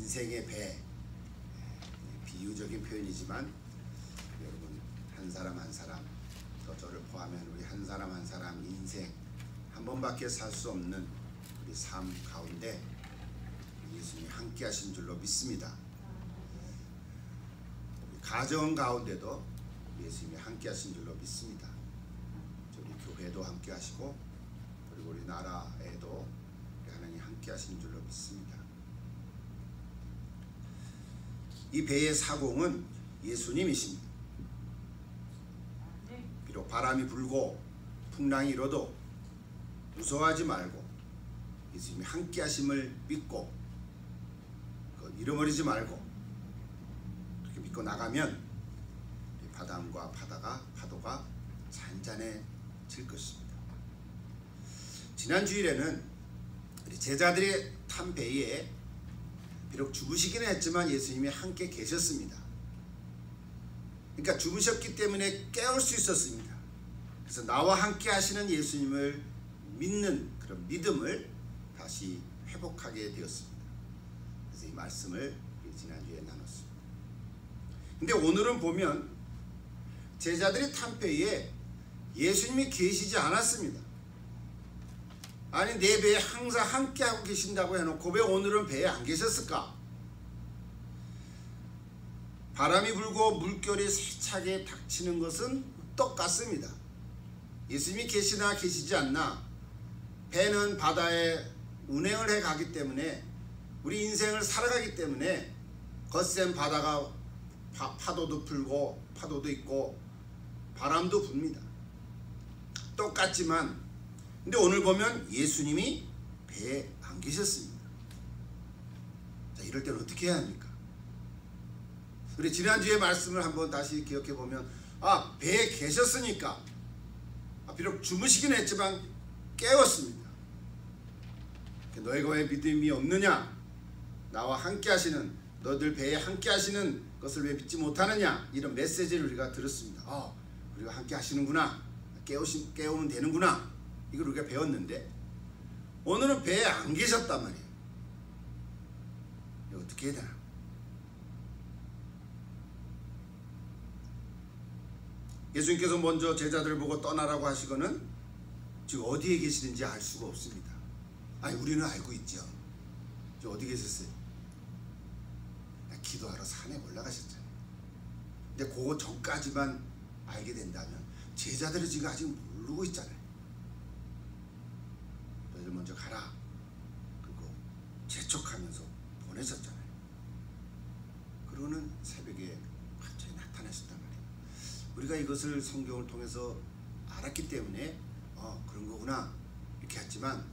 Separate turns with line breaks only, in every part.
인생의 배, 비유적인 표현이지만 여러분 한 사람 한 사람, 또 저를 포함한 우리 한 사람 한 사람 인생 한 번밖에 살 수 없는 우리 삶 가운데 예수님이 함께 하신 줄로 믿습니다. 우리 가정 가운데도 예수님이 함께 하신 줄로 믿습니다. 우리 교회도 함께 하시고 그리고 우리 나라에도 하나님 함께 하신 줄로 믿습니다. 이 배의 사공은 예수님이십니다. 비록 바람이 불고 풍랑이 일어도 무서워하지 말고 예수님이 함께 하심을 믿고 잃어버리지 말고 그렇게 믿고 나가면 바람과 파도가 잔잔해질 것입니다. 지난 주일에는 우리 제자들이 탄 배에 비록 주무시기는 했지만 예수님이 함께 계셨습니다. 그러니까 주무셨기 때문에 깨울 수 있었습니다. 그래서 나와 함께 하시는 예수님을 믿는 그런 믿음을 다시 회복하게 되었습니다. 그래서 이 말씀을 지난주에 나눴습니다. 근데 오늘은 보면 제자들이 탄 배에 예수님이 계시지 않았습니다. 아니 내 배에 항상 함께하고 계신다고 해놓고 왜 오늘은 배에 안 계셨을까? 바람이 불고 물결이 세차게 닥치는 것은 똑같습니다. 예수님이 계시나 계시지 않나 배는 바다에 운행을 해가기 때문에 우리 인생을 살아가기 때문에 거센 바다가 파도도 불고 파도도 있고 바람도 붑니다. 똑같지만 근데 오늘 보면 예수님이 배에 안 계셨습니다. 자, 이럴 때는 어떻게 해야 합니까? 우리 지난주의 말씀을 한번 다시 기억해 보면 배에 계셨으니까 비록 주무시긴 했지만 깨웠습니다. 너희가 왜 믿음이 없느냐? 나와 함께 하시는 너희들 배에 함께 하시는 것을 왜 믿지 못하느냐? 이런 메시지를 우리가 들었습니다. 우리가 함께 하시는구나. 깨우면 되는구나. 이걸 우리가 배웠는데 오늘은 배에 안 계셨단 말이에요. 이거 어떻게 해야 되나? 예수님께서 먼저 제자들을 보고 떠나라고 하시고는 지금 어디에 계시는지 알 수가 없습니다. 아니 우리는 알고 있죠. 저 어디 계셨어요? 기도하러 산에 올라가셨잖아요. 근데 그거 전까지만 알게 된다면 제자들이 지금 아직 모르고 있잖아요. 너희들 먼저 가라. 그리고 재촉하면서 보내셨잖아요. 그러고는 새벽에 갑자기 나타나셨단 말이에요. 우리가 이것을 성경을 통해서 알았기 때문에 그런 거구나 이렇게 했지만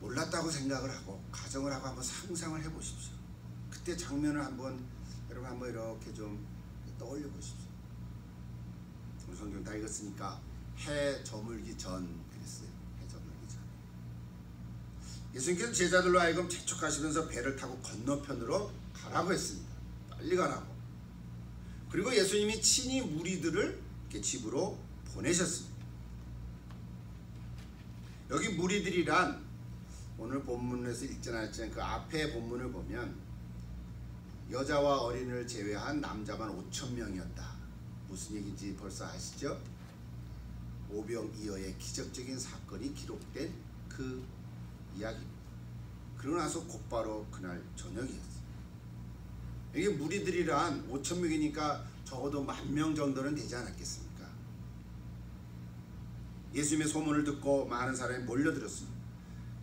몰랐다고 생각을 하고 가정을 하고 한번 상상을 해보십시오. 그때 장면을 여러분 한번 이렇게 좀 떠올려 보십시오. 우리 성경 다 읽었으니까 해 저물기 전 그랬어요. 해 저물기 전. 예수님께서 제자들로 하여금 재촉하시면서 배를 타고 건너편으로 가라고 했습니다. 빨리 가라고. 그리고 예수님이 친히 무리들을 이렇게 집으로 보내셨습니다. 여기 무리들이란 오늘 본문에서 읽지 않았지만 그 앞에 본문을 보면 여자와 어린이를 제외한 남자만 5,000명이었다. 무슨 얘기인지 벌써 아시죠? 오병이어의 기적적인 사건이 기록된 그 이야기입니다. 그러고 나서 곧바로 그날 저녁이었어요. 이게 무리들이란 5,000명이니까 적어도 10,000명 정도는 되지 않았겠습니까? 예수님의 소문을 듣고 많은 사람이 몰려들었습니다.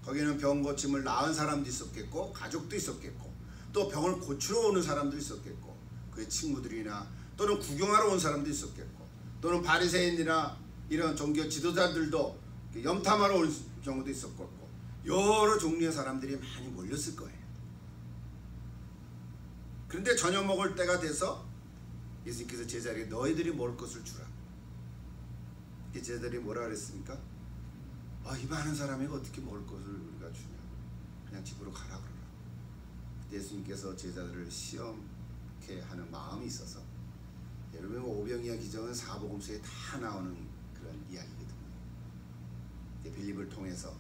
거기는 병 고침을 낳은 사람도 있었겠고 가족도 있었겠고 또 병을 고치러 오는 사람도 있었겠고 그의 친구들이나 또는 구경하러 온 사람도 있었겠고 또는 바리새인이나 이런 종교 지도자들도 염탐하러 올 경우도 있었겠고 여러 종류의 사람들이 많이 몰렸을 거예요. 그런데 저녁 먹을 때가 돼서 예수님께서 제자에게 너희들이 먹을 것을 주라. 제자들이 뭐라 그랬습니까? 이 많은 사람이 어떻게 먹을 것을 우리가 주냐. 그냥 집으로 가라 그러라. 예수님께서 제자들을 시험케 하는 마음이 있어서 여러분 오병이어 기적은 사복음서에 다 나오는 그런 이야기거든요. 빌립을 통해서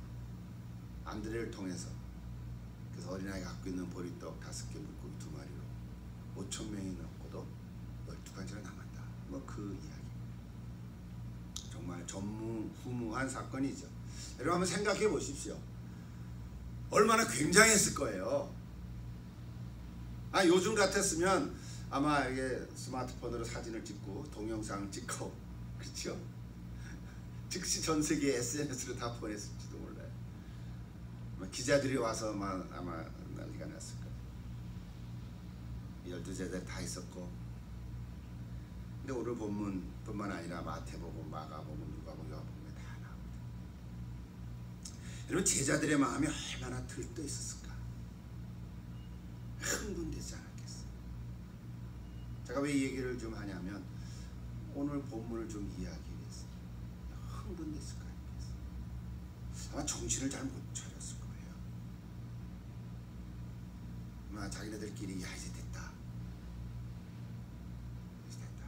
안드레를 통해서 그래서 어린아이가 갖고 있는 보리떡 5개, 물고기 2마리로 5,000명이 넘고도 12간지가 남았다. 뭐 그 이야기. 정말 전무후무한 사건이죠. 여러분 한번 생각해 보십시오. 얼마나 굉장했을 거예요. 요즘 같았으면 아마 이게 스마트폰으로 사진을 찍고 동영상을 찍고, 그렇죠? 즉시 전 세계 SNS로 다 보냈을지도 몰라요. 기자들이 와서 아마 난리가 났을 거예요. 12제자 다 있었고. 근데 오늘 본문뿐만 아니라 마태복음, 마가복음, 누가복음, 요한복음에 다 나옵니다. 여러분 제자들의 마음이 얼마나 들떠 있었을까? 흥분되지 않았겠어요? 제가 왜 이 얘기를 좀 하냐면 오늘 본문을 좀 이해하기 위해서 흥분됐을 거 아니겠어요? 아마 정신을 잘 못 차렸을 거예요. 아마 자기네들끼리 야 이제 됐다. 이제 됐다.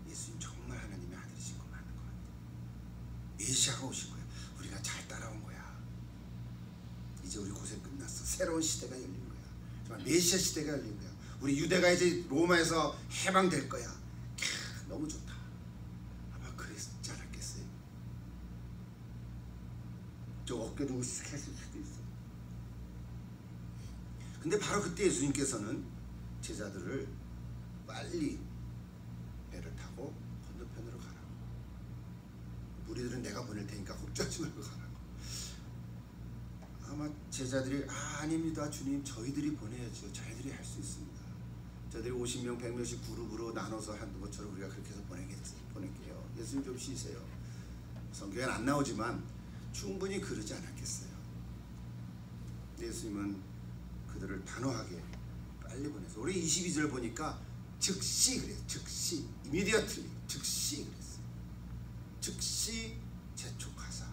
예수님 정말 하나님의 아들이신 거 맞는 것 같아. 메시아가 오신 거야. 우리가 잘 따라온 거야. 이제 우리 고생 끝났어. 새로운 시대가 열린 거야. 정말 메시아 시대가 열린 거야. 우리 유대가 이제 로마에서 해방될 거야. 너무 좋다. 아마 그랬지 않았겠어요? 저 어깨도 으쓱했을 수도 있어. 근데 바로 그때 예수님께서는 제자들을 빨리 배를 타고 건너편으로 가라고. 무리들은 내가 보낼 테니까 걱정하지 말고 가라고. 아마 제자들이 아닙니다 주님, 저희들이 보내야죠. 저희들이 할 수 있습니다. 저희들이 50명 100명씩 그룹으로 나눠서 하는 것처럼 우리가 그렇게 해서 보낼게요. 예수님 좀 쉬세요. 성경에는 안 나오지만 충분히 그러지 않았겠어요. 예수님은 그들을 단호하게 빨리 보내서, 우리 22절 보니까 즉시 그래요. 즉시, immediately, 즉시 그랬어요. 즉시 재촉하사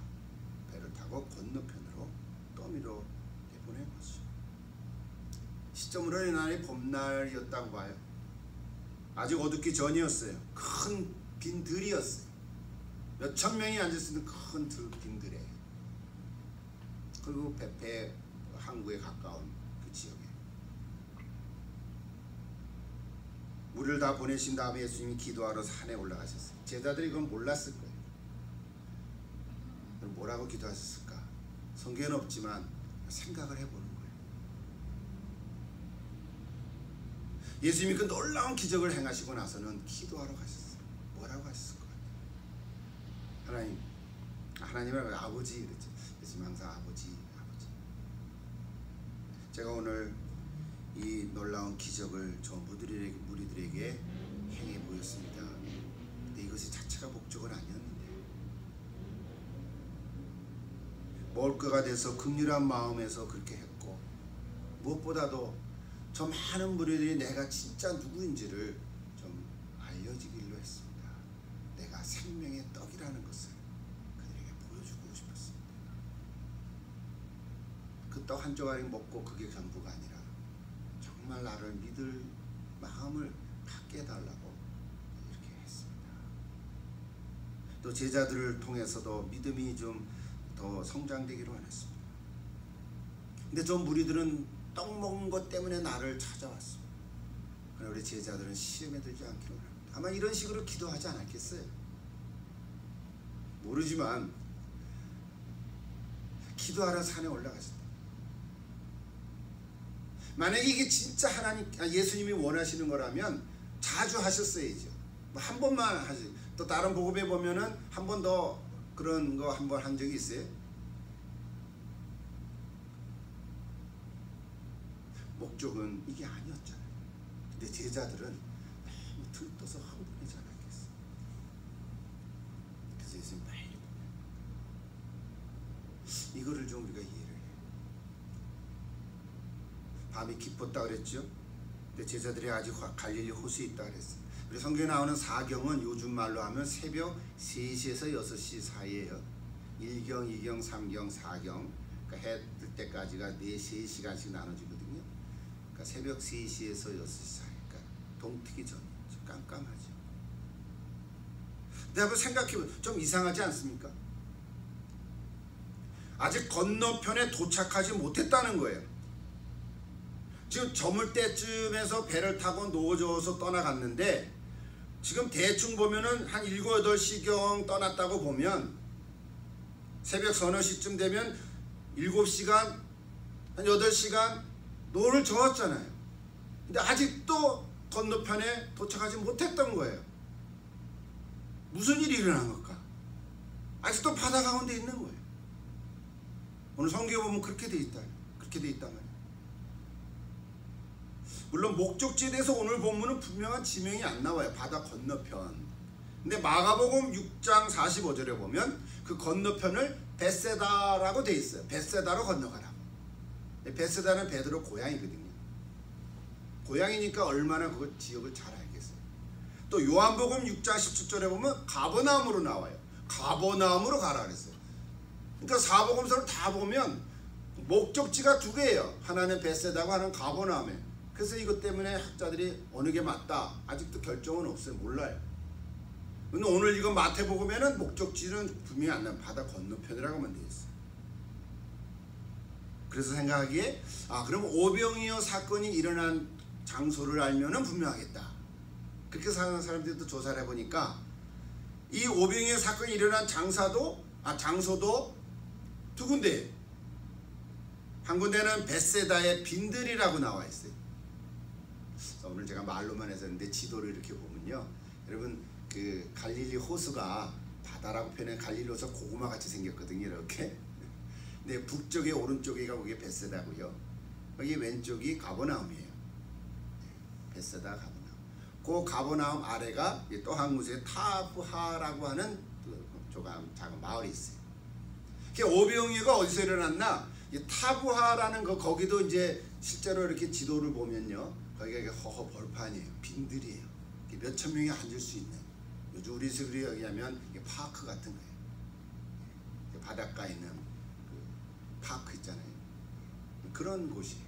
배를 타고 건너편으로 떠미로 보낸 것이죠. 시점으로는 날이 봄날이었다고 봐요. 아직 어둡기 전이었어요. 큰 빈 들이었어요. 몇천 명이 앉을 수 있는 큰 빈 들에, 그리고 배 항구에 가까운 그 지역에 우리를 다 보내신 다음에 예수님이 기도하러 산에 올라가셨어요. 제자들이 그건 몰랐을 거예요. 그럼 뭐라고 기도하셨을까? 성경에는 없지만 생각을 해보는 거예요. 예수님이 그 놀라운 기적을 행하시고 나서는 기도하러 가셨어요. 뭐라고 하셨을 것 같아요? 하나님을 아버지 이랬죠. 예수님 항상 아버지. 제가 오늘 이 놀라운 기적을 저 무리들에게 행해 보였습니다. 근데 이것이 자체가 목적은 아니었는데, 먹을거가 돼서 긍휼한 마음에서 그렇게 했고, 무엇보다도 저 많은 무리들이 내가 진짜 누구인지를 좀 알려지기로 했습니다. 내가 생명의 떡이라는 것을 그들에게 보여주고 싶었습니다. 그 떡 한 조각이 먹고 그게 전부가 아니라 정말 나를 믿을 마음을 갖게 해달라고 이렇게 했습니다. 또 제자들을 통해서도 믿음이 좀 더 성장되기로 원했습니다. 근데 저 무리들은 떡 먹은 것 때문에 나를 찾아왔습니다. 그러나 우리 제자들은 시험에 들지 않기로 합니다. 아마 이런 식으로 기도하지 않았겠어요? 모르지만 기도하러 산에 올라가셨다. 만약에 이게 진짜 예수님이 원하시는 거라면 자주 하셨어야죠. 한 번만 하지. 또 다른 복음에 보면은 한 번 더 그런 거 한 번 한 적이 있어요. 목적은 이게 아니었잖아요. 근데 제자들은 너무 들떠서 흥분하지 않았겠어요. 그래서 예수님 빨리 보내. 이거를 좀 우리가 이해를 해요. 밤이 깊었다 그랬죠. 근데 제자들이 아직 갈릴리 호수에 있다 그랬어요. 우리 성경에 나오는 사경은 요즘 말로 하면 새벽 3시에서 6시 사이에요. 1경, 2경, 3경, 4경. 그러니까 해 뜰 때까지가 3시간씩 나눠지거든요. 그러니까 새벽 3시에서 6시 사이. 그러니까 동트기 전. 깜깜하죠. 근데 한번 생각해보면 좀 이상하지 않습니까? 아직 건너편에 도착하지 못했다는 거예요. 지금 저물 때쯤에서 배를 타고 노저워서 떠나갔는데 지금 대충 보면은 한 7, 8시경 떠났다고 보면 새벽 서너 시쯤 되면 7시간, 한 8시간 노를 저었잖아요. 근데 아직도 건너편에 도착하지 못했던 거예요. 무슨 일이 일어난 걸까? 아직도 바다 가운데 있는 거예요. 오늘 성경에 보면 그렇게 돼 있다. 그렇게 돼 있단 말이에요. 물론 목적지에 대해서 오늘 본문은 분명한 지명이 안 나와요. 바다 건너편. 근데 마가복음 6장 45절에 보면 그 건너편을 벳세다라고 돼 있어요. 벳세다로 건너가라고. 벳세다는 베드로 고향이거든요. 고향이니까 얼마나 그 지역을 잘 알겠어요. 또 요한복음 6장 17절에 보면 가버나움으로 나와요. 가버나움으로 가라 그랬어요. 그러니까 사복음서를 다 보면 목적지가 두 개예요. 하나는 벳세다고 하나는 가버나움이에요. 그래서 이것 때문에 학자들이 어느 게 맞다 아직도 결정은 없어요. 몰라요. 근데 오늘 이거 마태복음에는 목적지는 분명히 안 나요. 바다 건너편이라고만 되어 있어요. 그래서 생각하기에 그럼 오병이어 사건이 일어난 장소를 알면은 분명하겠다. 그렇게 사는 사람들도 조사를 해보니까 이 오병이어 사건이 일어난 장소도 두 군데. 한 군데는 벳세다의 빈들이라고 나와 있어요. 오늘 제가 말로만 해서 했는데 지도를 이렇게 보면요, 여러분 그 갈릴리 호수가 바다라고 표현한 갈릴리 호수가 고구마 같이 생겼거든요. 이렇게. 근데 북쪽에 오른쪽이가 거기 벳세다고요. 여기 왼쪽이 가버나움이에요. 벳세다 가버나움. 그 가버나움 아래가 또 한 곳에 타브하라고 하는 작은 마을이 있어요. 오병이어가 어디서 일어났나? 타브하라는 거기도 이제 실제로 이렇게 지도를 보면요, 거기가 허허 벌판이에요. 빈들이에요. 몇천 명이 앉을 수 있는, 요즘 우리식으로 얘기하면 파크 같은 거예요. 바닷가에 있는 그 파크 있잖아요. 그런 곳이에요.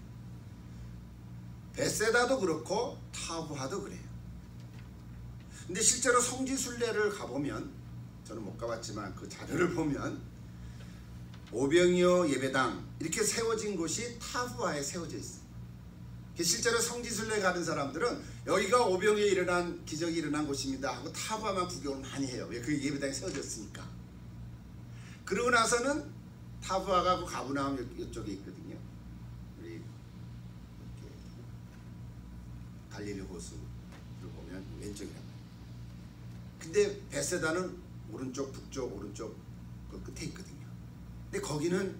벳세다도 그렇고 타브하도 그래요. 근데 실제로 성지순례를 가보면, 저는 못 가봤지만 그 자료를 보면 오병이어 예배당 이렇게 세워진 곳이 타브하에 세워져 있어요. 실제로 성지순례 가는 사람들은 여기가 오병이어에 일어난 기적이 일어난 곳입니다 하고 타브하만 구경을 많이 해요. 왜? 그 예배당이 세워졌으니까. 그러고 나서는 타브하가 그 가버나움 이쪽에 있거든요. 우리 이렇게 갈릴리 호수를 보면 왼쪽이란 말이에요. 근데 벳세다는 오른쪽, 북쪽, 오른쪽 그 끝에 있거든요. 근데 거기는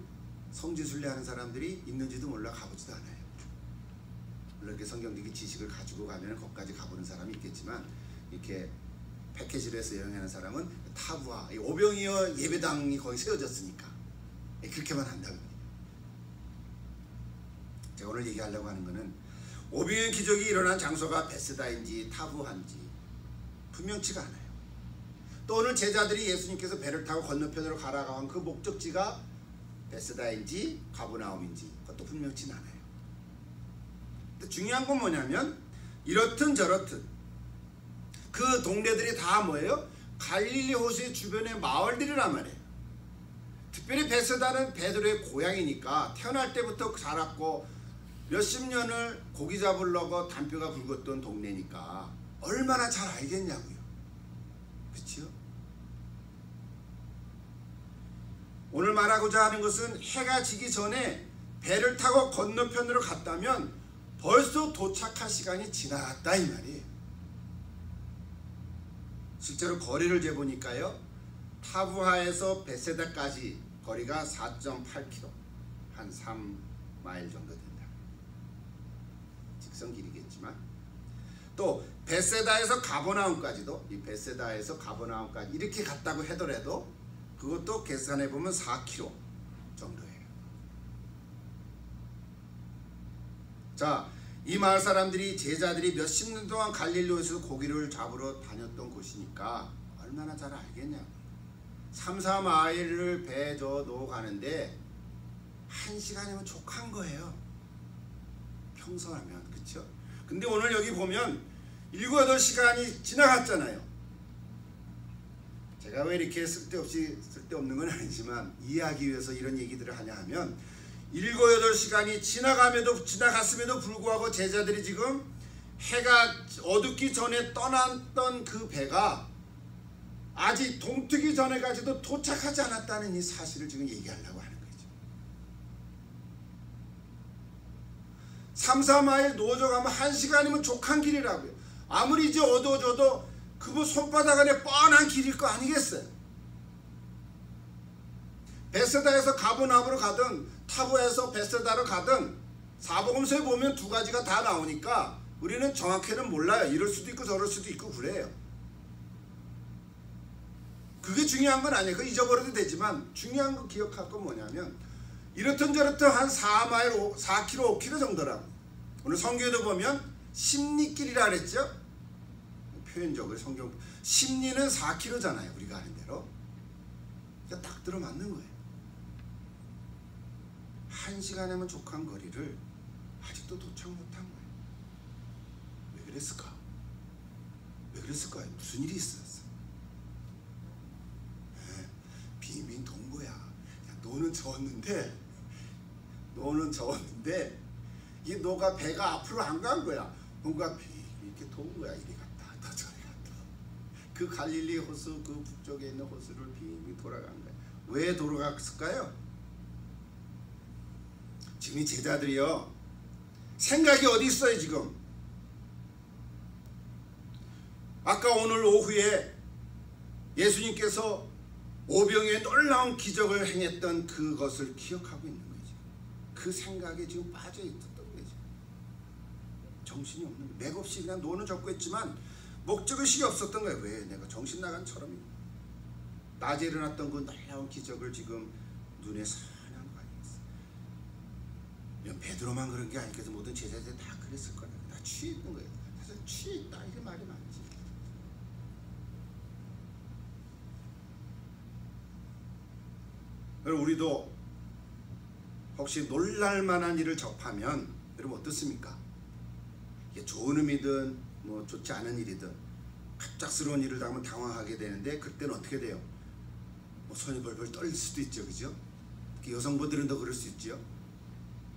성지순례 하는 사람들이 있는지도 몰라 가보지도 않아요. 물론 이렇게 성경적인 지식을 가지고 가면 거기까지 가보는 사람이 있겠지만, 이렇게 패키지로 해서 여행하는 사람은 타브하, 오병이어 예배당이 거기 세워졌으니까 그렇게만 한다고 합니다. 제가 오늘 얘기하려고 하는 거는 오병이어 기적이 일어난 장소가 벳세다인지 타브하인지 분명치가 않아요. 또 오늘 제자들이 예수님께서 배를 타고 건너편으로 가라고 한 그 목적지가 벳세다인지 가버나움인지 그것도 분명치는 않아요. 근데 중요한 건 뭐냐면 이렇든 저렇든 그 동네들이 다 뭐예요? 갈릴리 호수의 주변의 마을들이란 말이에요. 특별히 벳세다는 베드로의 고향이니까 태어날 때부터 자랐고 몇십 년을 고기 잡으려고 담벼가 굵었던 동네니까 얼마나 잘 알겠냐고요. 그렇죠? 오늘 말하고자 하는 것은 해가 지기 전에 배를 타고 건너편으로 갔다면 벌써 도착할 시간이 지났다 이 말이에요. 실제로 거리를 재보니까요, 타브하에서 벳세다까지 거리가 4.8km, 한 3마일 정도 된다. 직선 길이겠지만, 또 벳세다에서 가버나움까지도, 이 벳세다에서 가버나움까지 이렇게 갔다고 하더라도 그것도 계산해 보면 4km 정도예요. 자, 이 마을 사람들이, 제자들이 몇십 년 동안 갈릴리에서 고기를 잡으러 다녔던 곳이니까 얼마나 잘 알겠냐고. 3, 4마일을 배 저 놓고 가는데 1시간이면 족한 거예요. 평소라면. 그쵸? 근데 오늘 여기 보면 7, 8시간이 지나갔잖아요. 제가 왜 이렇게 쓸데없는 건 아니지만 이해하기 위해서 이런 얘기들을 하냐 하면 7, 8시간이 지나갔음에도 불구하고 제자들이 지금 해가 어둡기 전에 떠났던 그 배가 아직 동트기 전에까지도 도착하지 않았다는 이 사실을 지금 얘기하려고 하는 거죠. 3, 4마일 노저 가면 1시간이면 족한 길이라고요. 아무리 이제 어두워져도 그거 손바닥 안에 뻔한 길일 거 아니겠어요. 베세다에서 가버나움으로 가든 타보에서 베세다로 가든 사복음서에 보면 두 가지가 다 나오니까 우리는 정확히는 몰라요. 이럴 수도 있고 저럴 수도 있고 그래요. 그게 중요한 건 아니에요. 그거 잊어버려도 되지만 중요한 거 기억할 건 뭐냐면 이렇든 저렇든 한 4마일, 4km, 5km 정도라고. 오늘 성경에도 보면 심리길이라 그랬죠. 표현적으로 성경 심리는 4km잖아요. 우리가 아는 대로. 그러니까 딱 들어맞는 거예요. 1시간이면 족한 거리를 아직도 도착 못한 거예요. 왜 그랬을까? 왜 그랬을까요? 무슨 일이 있었어? 빙빙 돈 거야. 너는 저었는데 이 너가 배가 앞으로 안 간 거야. 뭔가 이렇게 돈 거야. 이리 갔다 또 저리 갔다. 그 갈릴리 호수 그 북쪽에 있는 호수를 빙빙 돌아간 거야. 왜 돌아갔을까요? 지금 이 제자들이요. 생각이 어디 있어요 지금? 아까 오늘 오후에 예수님께서 오병이어의 놀라운 기적을 행했던 그것을 기억하고 있는 거죠. 그 생각에 지금 빠져 있었던 거죠. 정신이 없는 거예요. 맥없이 그냥 노는 젓고 있지만 목적의식이 없었던 거예요. 왜? 내가 정신 나간 처럼 낮에 일어났던 그 놀라운 기적을 지금 눈에 선한 거 아니겠어요? 이런 베드로만 그런 게 아니겠어. 모든 제자들이 다 그랬을 거예요. 다 취해 있는 거예요. 사실 취해 있다 이게 말이 많지. 우리도 혹시 놀랄만한 일을 접하면 여러분 어떻습니까? 이게 좋은 의미든 뭐 좋지 않은 일이든 갑작스러운 일을 당하면 당황하게 되는데 그때는 어떻게 돼요? 뭐 손이 벌벌 떨릴 수도 있죠, 그죠? 특히 여성분들은 더 그럴 수 있죠.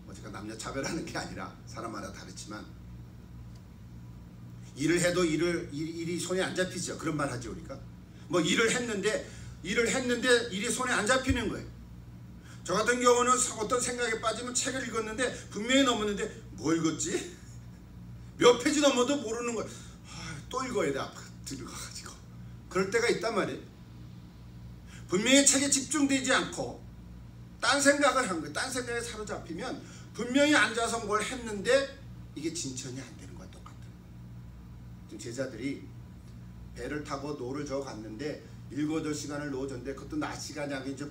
뭐 제가 남녀 차별하는 게 아니라 사람마다 다르지만 일을 해도 일이 손에 안 잡히죠. 그런 말 하죠 우리가. 뭐 일을 했는데 일이 손에 안 잡히는 거예요. 저 같은 경우는 어떤 생각에 빠지면 책을 읽었는데 분명히 넘었는데 뭐 읽었지? 몇 페이지 넘어도 모르는 거야. 또 읽어야 돼. 앞으로 들어가가지고. 그럴 때가 있단 말이에요. 분명히 책에 집중되지 않고 딴 생각을 한 거예요. 딴 생각에 사로잡히면 분명히 앉아서 뭘 했는데 이게 진천이 안 되는 거야. 똑같은. 지금 제자들이 배를 타고 노를 저어 갔는데 7, 8시간을 노졌는데 그것도 낮 시간이 아니고 이제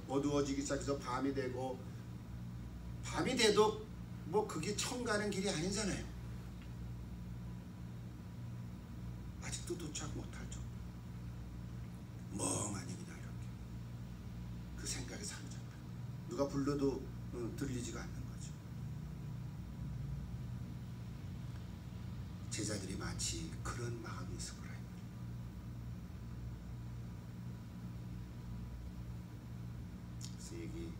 어두워지기 시작해서 밤이 되고 밤이 돼도 뭐 그게 청 가는 길이 아니잖아요. 아직도 도착 못할 정도. 멍하니 그냥 이렇게 그 생각에 사로잡혀. 누가 불러도 들리지가 않는 거죠. 제자들이 마치 그런 마음이 있을 거라. 얘기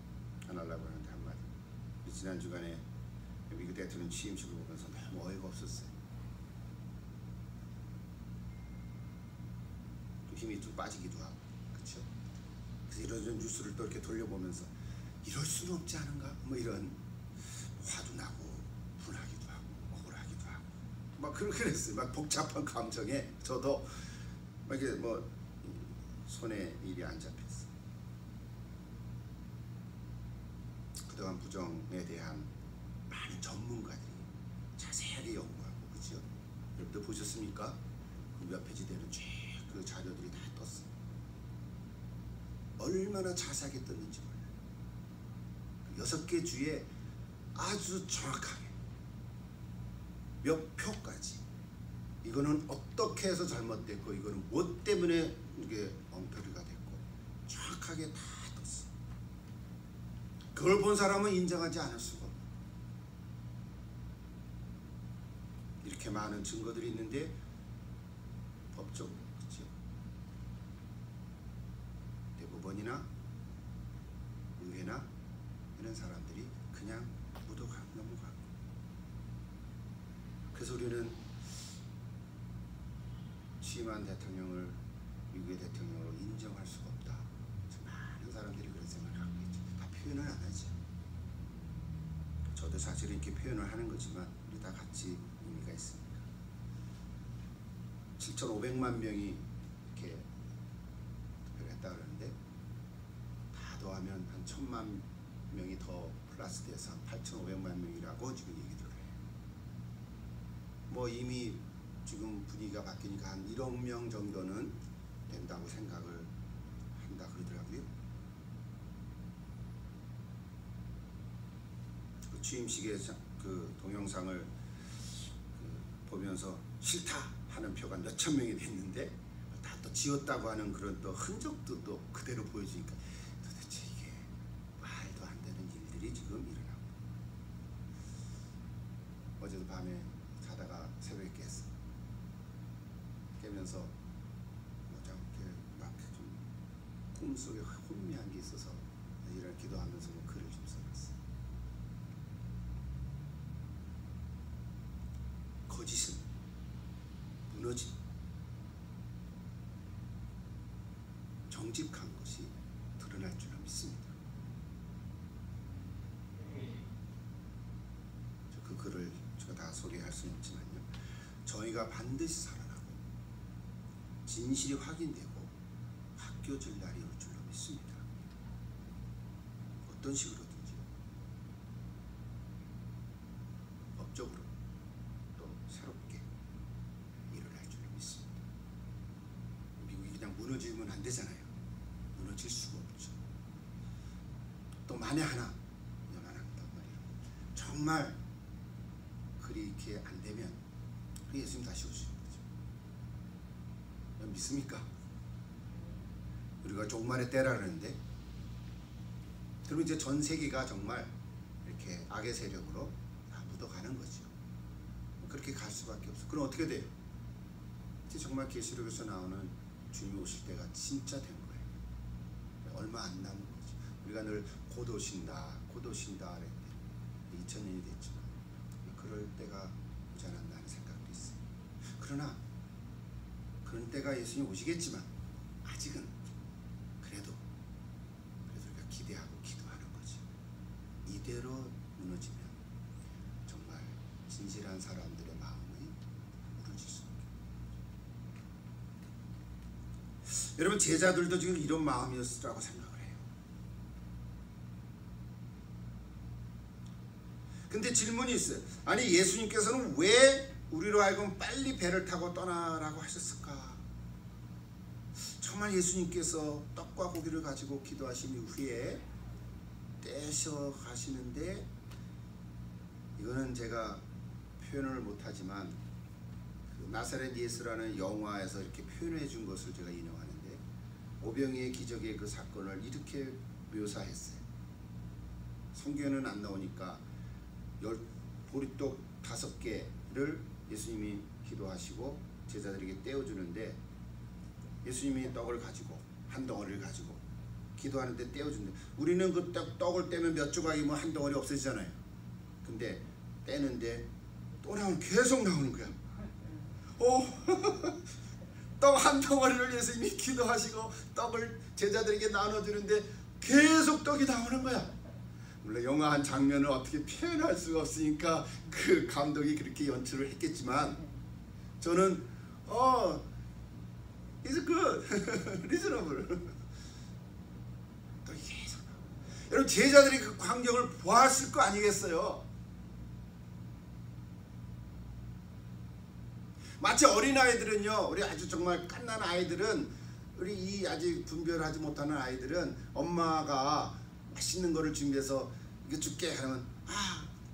안 하려고 하는데 한마디. 지난 주간에 미국 대통령 취임식을 보면서 너무 어이가 없었어요. 좀 힘이 좀 빠지기도 하고, 그렇죠? 그래서 이런 뉴스를 또 이렇게 돌려보면서 이럴 수는 없지 않은가? 뭐 이런 화도 나고 분하기도 하고 억울하기도 하고 막 그랬어요. 막 복잡한 감정에 저도 막 이렇게 뭐 손에 일이 안 잡혔어요. 그동안 부정에 대한 많은 전문가들이 자세하게 연구하고, 그죠? 여러분들 보셨습니까? 몇 페이지 되는 쭉 그 자료들이 다 떴어요. 얼마나 자세하게 떴는지 몰라요. 6개 주에 아주 정확하게 몇 표까지 이거는 어떻게 해서 잘못됐고 이거는 뭐 때문에 이게 엉터리가 됐고 정확하게 다 떴어요. 그걸 본 사람은 인정하지 않을 수가 없어요. 이렇게 많은 증거들이 있는데 법적으로, 그렇죠? 대법원이나 의회나 이런 사람들이 그냥 넘어가고. 그래서 우리는 취임한 대통령을 미국의 대통령으로 인정할 수가 없다. 많은 사람들이 그런 생각을 하고 있죠. 다 표현을 안 하죠. 저도 사실은 이렇게 표현을 하는 거지만 우리 다 같이 의미가 있습니다. 7,500만 명이 이렇게 투표를 했다 그러는데 다 더하면 한 1,000만 명이 더 플러스 돼서 한 8,500만 명이라고 지금 얘기를 해요. 뭐 이미 지금 분위기가 바뀌니까 한 1억 명 정도는 된다고 생각을 한다 그러더라고요. 그 취임식의 그 동영상을 보면서 싫다 하는 표가 몇천 명이 됐는데 다 또 지웠다고 하는 그런 또 흔적도 또 그대로 보여주니까 도대체 이게 말도 안 되는 일들이 지금 일어나고. 어제도 밤에 자다가 새벽에 깼어. 깨면서 이렇게 막 좀 꿈속에 혼미한 게 있어서 이런 기도하면서 뭐 글을 좀 써놨어. 거짓은 무너진 정직한 것이 드러날 줄로 믿습니다. 그 글을 제가 다 소개할 수는 없지만요. 저희가 반드시 살아나고 진실이 확인되고 바뀌어질 날이 올 줄로 믿습니다. 어떤 식으로든지 법적으로 또 새롭게 일어날 줄로 믿습니다. 미국이 그냥 무너지면 안 되잖아요. 무너질 수가 없죠. 또 만에 하나 연한한단 말이에요. 정말 그렇게 안 되면 예수님 다시 오시는 거죠. 믿습니까? 우리가 종말의 때라 그러는데 그러면 이제 전 세계가 정말 이렇게 악의 세력으로 다 묻어가는 거죠. 그렇게 갈 수밖에 없어. 그럼 어떻게 돼요? 이제 정말 계시록에서 나오는 주님이 오실 때가 진짜 된 거예요. 얼마 안 남은 거죠. 우리가 늘 곧 오신다 그랬는데 2000년이 됐지만 그럴 때가 오지 않았나 하는 생각도 있어요. 그러나 그런 때가 예수님이 오시겠지만 아직은 그래도 우리가 기대하고 기도하는 거죠. 이대로 무너지면 정말 진실한 사람들의 마음이 무너질 수 없게. 여러분 제자들도 지금 이런 마음이었으라고 생각을 해요. 근데 질문이 있어요. 아니 예수님께서는 왜 우리로 하여금 빨리 배를 타고 떠나라고 하셨을까? 정말 예수님께서 떡과 고기를 가지고 기도하신 이후에 떼셔 가시는데 이거는 제가 표현을 못하지만 그 나사렛 예수라는 영화에서 이렇게 표현해 준 것을 제가 인용하는데 오병이의 기적의 그 사건을 이렇게 묘사했어요. 성경에는 안 나오니까 보리떡 5개를 예수님이 기도하시고 제자들에게 떼어주는데 예수님이 떡을 가지고 한 덩어리를 가지고 기도하는데 떼어준대. 우리는 그 떡을 떼면 몇 조각이면 한 덩어리 없어지잖아요. 근데 떼는데 또 계속 나오는 거야. 떡 한 덩어리를 예수님이 기도하시고 떡을 제자들에게 나눠주는데 계속 떡이 나오는 거야. 물론 영화 한 장면을 어떻게 표현할 수가 없으니까 그 감독이 그렇게 연출을 했겠지만 저는 it's good, reasonable. 또 계속 여러분 제자들이 그 광경을 보았을 거 아니겠어요? 마치 어린아이들은요, 우리 아주 정말 갓난 아이들은 우리 이 아직 분별하지 못하는 아이들은 엄마가 맛있는 거를 준비해서 이거 줄게 하면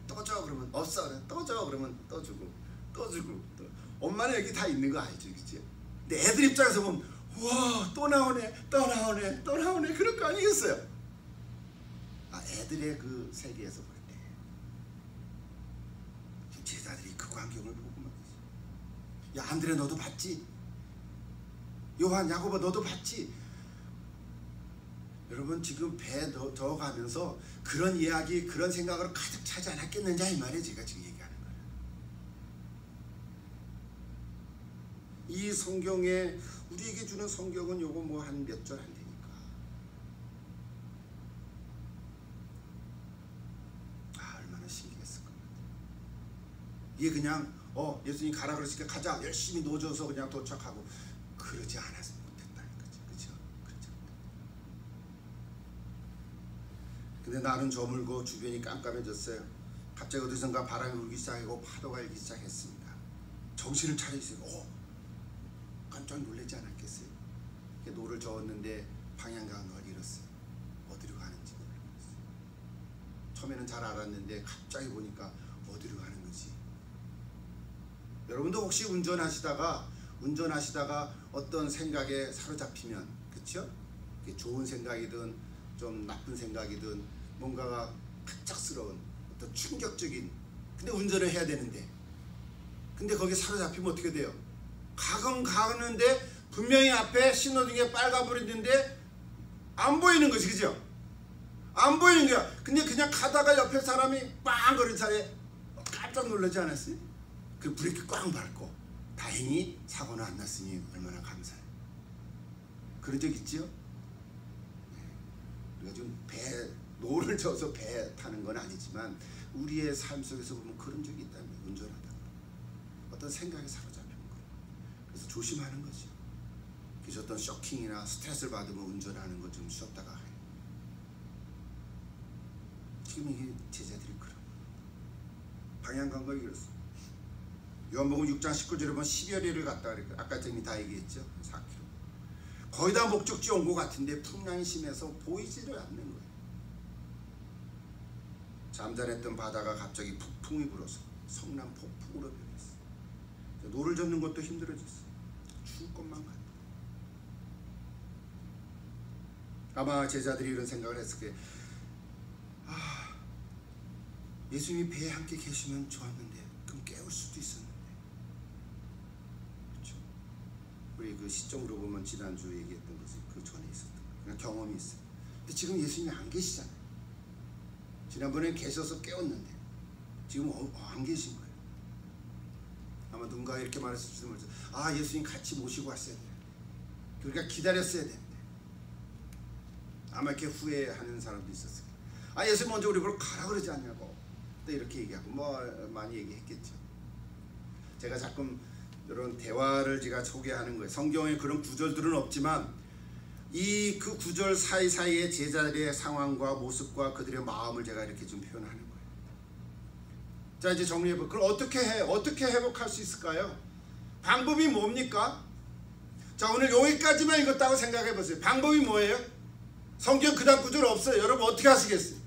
또 줘 그러면 없어 그래 또 줘 그러면 또 주고 또 엄마는 여기 다 있는 거 알죠, 그치? 근데 애들 입장에서 보면 우와 또 나오네 그럴 거 아니겠어요? 애들의 그 세계에서 볼 때 제자들이 그 광경을 보고 말이지. 야 안드레 너도 봤지? 요한 야고보 너도 봤지? 여러분 지금 배에 들어가면서 그런 이야기, 그런 생각으로 가득 차지 않았겠느냐 이 말이에요. 제가 지금 얘기하는 거예요. 이 성경에 우리에게 주는 성경은 요거 뭐 한 몇 절 안 되니까. 아, 얼마나 신기했을 것 같아요. 이게 그냥 예수님 가라 그러시니까 가자 열심히 노져서 그냥 도착하고 그러지 않았으면 못했다는 거죠. 그렇죠? 그렇죠. 근데 나는 저물고 주변이 깜깜해졌어요. 갑자기 어디선가 바람이 불기 시작하고 파도가 일기 시작했습니다. 정신을 차리시고 깜짝 놀라지 않았겠어요? 노를 저었는데 방향감을 잃었어요. 어디로 가는지 모르겠어요. 처음에는 잘 알았는데 갑자기 보니까 어디로 가는 거지. 여러분도 혹시 운전하시다가 어떤 생각에 사로잡히면, 그렇죠? 좋은 생각이든 좀 나쁜 생각이든 뭔가가 갑작스러운 어떤 충격적인, 근데 운전을 해야 되는데 근데 거기에 사로잡히면 어떻게 돼요? 가끔 가는데 분명히 앞에 신호등에 빨간불이 있는데 안 보이는 거지, 그죠? 안 보이는 거야. 근데 그냥 가다가 옆에 사람이 빵 거리는 사이에 깜짝 놀라지 않았어요? 그 브레이크 꽝 밟고 다행히 사고는 안 났으니 얼마나 감사해요. 그런 적 있지요? 네. 우리가 좀 노를 져서 배 타는 건 아니지만 우리의 삶 속에서 보면 그런 적이 있다면 운전하다가 어떤 생각에 사로잡히는 거예요. 그래서 조심하는 거죠. 그래서 어떤 쇼킹이나 스트레스를 받으면 운전하는 거 좀 쉬었다가 해요. 지금 이게 제자들이 그런 방향 감각이 그랬어요. 요한복음 6장 19절에 보면 10여리를 갔다 그랬거든요. 아까 전에 다 얘기했죠. 4km. 거의 다 목적지 온 것 같은데 풍랑이 심해서 보이지를 않는 거예요. 잠잠했던 바다가 갑자기 폭풍이 불어서 성난 폭풍으로 변했어요. 노를 젓는 것도 힘들어졌어요. 죽을 것만 같아요. 아마 제자들이 이런 생각을 했을 거예요. 예수님이 배에 함께 계시면 좋았는데 그럼 깨울 수도 있었는데. 그렇죠? 우리 그 시점으로 보면 지난주 얘기했던 것이 그 전에 있었던 거예요. 경험이 있어요. 근데 지금 예수님이 안 계시잖아요. 지난번엔 계셔서 깨웠는데 지금 안 계신 거예요. 아마 누군가 이렇게 말했을 수도 모르죠. 예수님 같이 모시고 왔어야 돼. 그러니까 기다렸어야 되는데. 아마 이렇게 후회하는 사람도 있었을 거예요. 예수님 먼저 우리 보러 가라 그러지 않냐고. 또 이렇게 얘기하고 많이 얘기했겠죠. 제가 자꾸 이런 대화를 제가 소개하는 거예요. 성경에 그런 구절들은 없지만 그 구절 사이사이에 제자들의 상황과 모습과 그들의 마음을 제가 이렇게 좀 표현하는 거예요. 자, 이제 정리해볼게요. 그럼 어떻게 회복할 수 있을까요? 방법이 뭡니까? 자, 오늘 여기까지만 읽었다고 생각해보세요. 방법이 뭐예요? 성경 그다음 구절 없어요. 여러분 어떻게 하시겠어요?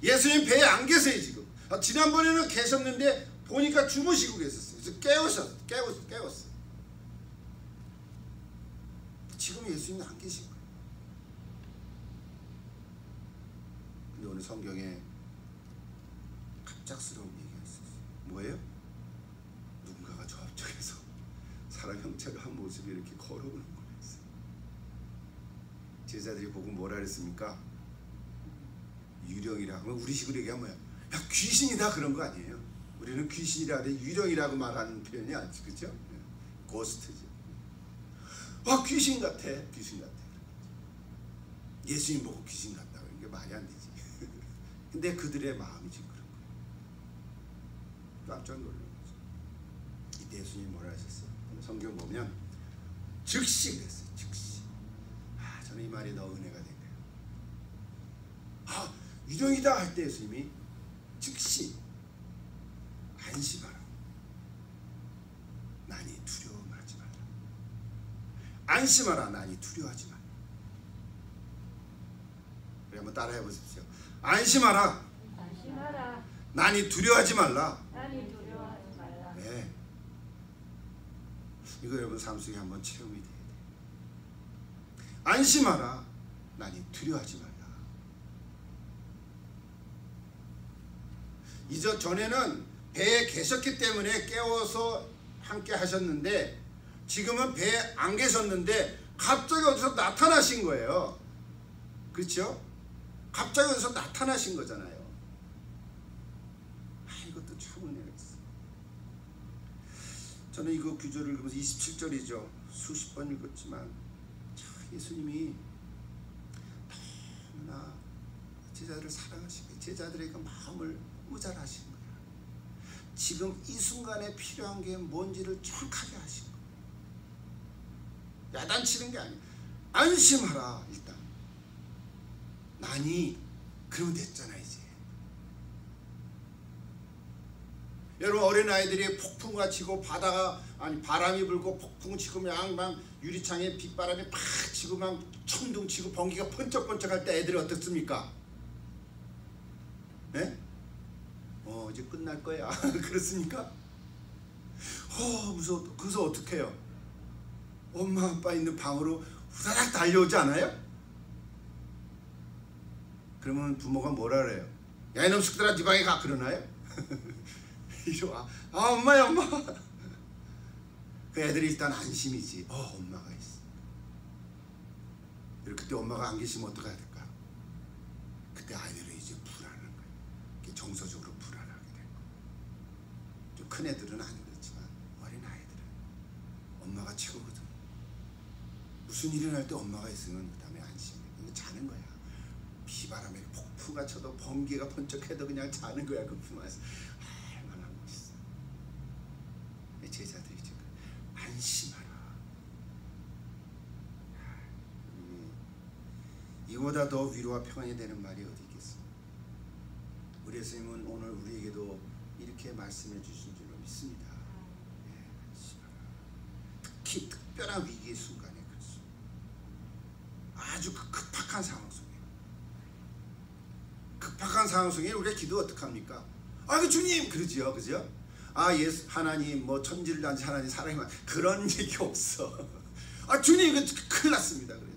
예수님 배에 안 계세요 지금. 지난번에는 계셨는데 보니까 주무시고 계셨어요. 그래서 깨웠어요. 지금 예수님은 안 계신 거예요. 근데 오늘 성경에 갑작스러운 얘기가 있었어요. 뭐예요? 누군가가 저 앞쪽에서 사람 형체를 한 모습이 이렇게 걸어오는 거였어요. 제자들이 보고 뭐라 그랬습니까? 유령이라 하면 우리식으로 얘기하면 뭐야? 야, 귀신이다 그런 거 아니에요. 우리는 귀신이라 하되 유령이라고 말하는 표현이 아니지, 그렇죠? 고스트죠. 귀신 같아. 예수님 보고 귀신 같다고 이게 말이 안 되지. 근데 그들의 마음이 지금 그런 거예요. 깜짝 놀란 거죠. 이때 예수님이 뭐라 하셨어요? 성경 보면 즉시 그랬어요. 즉시. 저는 이 말이 너무 은혜가 된 거예요. 유령이다 할 때 예수님이 즉시 안심하라. 나니 두려움하지 말라. 안심하라. 나니 두려워하지 말라. 우리 한번 따라해 보십시오. 안심하라. 나니 두려워하지 말라. 네. 이거 여러분 삶 속에 한번 체험이 돼야 돼요. 안심하라. 나니 두려워하지 말라. 전에는 배에 계셨기 때문에 깨워서 함께 하셨는데 지금은 배에 안 계셨는데 갑자기 어디서 나타나신 거예요. 그렇죠? 갑자기 어디서 나타나신 거잖아요. 이것도 참 은혜가 있어요. 저는 이거 구절을 읽으면서 27절이죠. 수십 번 읽었지만 예수님이 너무나 제자들을 사랑하시고 제자들의 그 마음을 너무 잘 하신 거야. 지금 이 순간에 필요한 게 뭔지를 정확하게 하신 거야. 야단치는 게 아니야. 안심하라. 일단 나니 그러면 됐잖아. 이제 여러분, 어린아이들이 폭풍과 치고 바다가 바람이 불고 폭풍 치고 막 유리창에 빗바람이 팍 치고 막 천둥 치고 번개가 번쩍번쩍할 때 애들이 어떻습니까? 네? 이제 끝날 거야. 그렇습니까? 무서워. 그래서 어떻게 해요? 엄마 아빠 있는 방으로 후다닥 달려오지 않아요? 그러면 부모가 뭐라 그래요? 야, 이놈 식들아 네 방에 가. 그러나요? 이리 와. 엄마야, 엄마. 그 애들이 일단 안심이지. 엄마가 있어. 그때 엄마가 안 계시면 어떻게 해야 될까? 그때 아이들은 이제 불안한 거예요. 정서적으로 불안하게 될 거예요. 좀 큰 애들은 안 그렇지만 어린 아이들은 엄마가 최고거든. 무슨 일이 날 때 엄마가 있으면 그 다음에 안심해. 자는 거야. 비바람에 폭풍가 쳐도 번개가 번쩍해도 그냥 자는 거야. 그 품 안에서. 얼마나 멋있어. 제자들이 지금 안심하라. 이보다 더 위로와 평안이 되는 말이 어디 있겠어. 우리 예수님은 오늘 우리에게도 이렇게 말씀해 주신 줄로 믿습니다. 안심하라. 특히 특별한 위기의 순간에 그렇죠. 아주 급박한 상황 속에, 급박한 상황 속에 우리가 기도 어떡합니까? 주님! 그러지요. 그죠? 예수, 하나님, 천지를 하나님 사랑이만. 그런 얘기 없어. 주님, 이거 큰일 났습니다. 그래.